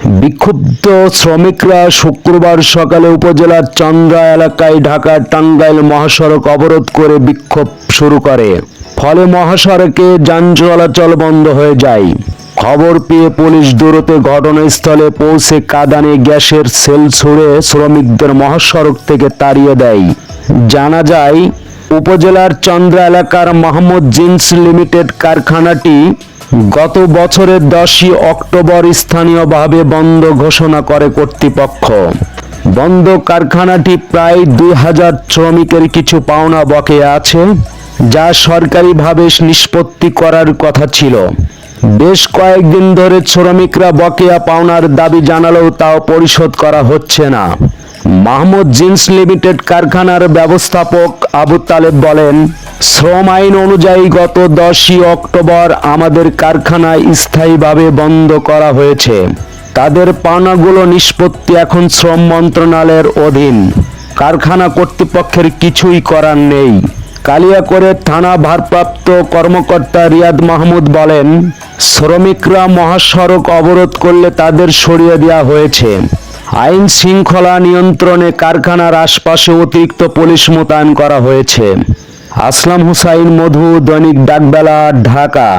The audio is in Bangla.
বিক্ষুব্ধ শ্রমিকরা শুক্রবার সকালে উপজেলার চন্দ্রা এলাকায় ঢাকা-টাঙ্গাইল মহাসড়ক অবরোধ করে বিক্ষোভ শুরু করে। ফলে মহাসড়কে যান চলাচল বন্ধ হয়ে যায়। খবর পেয়ে পুলিশ দ্রুত ঘটনাস্থলে পৌঁছে কাঁদানে গ্যাসের সেল ছুড়ে শ্রমিকদের মহাসড়ক থেকে তাড়িয়ে দেয়। জানা যায়, উপজেলার চন্দ্রা এলাকার মাহমুদ জিন্স লিমিটেড কারখানাটি গত বছরের 10ই অক্টোবর স্থানীয়ভাবে বন্ধ ঘোষণা করে কর্তৃপক্ষ। বন্ধ কারখানাটি প্রায় 2000 শ্রমিকের কিছু পাওনা বকেয়া আছে, যা সরকারিভাবে নিষ্পত্তি করার কথা ছিল। বেশ কয়েকদিন ধরে শ্রমিকরা বকেয়া পাওনার দাবি জানালেও তাও পরিশোধ করা হচ্ছে না। মাহমুদ জিন্স লিমিটেড কারখানার ব্যবস্থাপক আবু তালেব বলেন, শ্রম আইন অনুযায়ী গত 10ই অক্টোবর আমাদের কারখানা স্থায়ীভাবে বন্ধ করা হয়েছে। তাদের পাওনাগুলো নিষ্পত্তি এখন শ্রম মন্ত্রণালয়ের অধীন। কারখানা কর্তৃপক্ষের কিছুই করার নেই। কালিয়াকৈর থানা ভারপ্রাপ্ত কর্মকর্তা রিয়াদ মাহমুদ বলেন, শ্রমিকরা মহাসড়ক অবরোধ করলে তাদের সরিয়ে দেওয়া হয়েছে। আইন শৃঙ্খলা নিয়ন্ত্রণে কারখানার আশপাশে অতিরিক্ত পুলিশ মোতায়েন করা হয়েছে। আসলাম হুসাইন, মধু, দৈনিক ডাকবেলা, ঢাকা।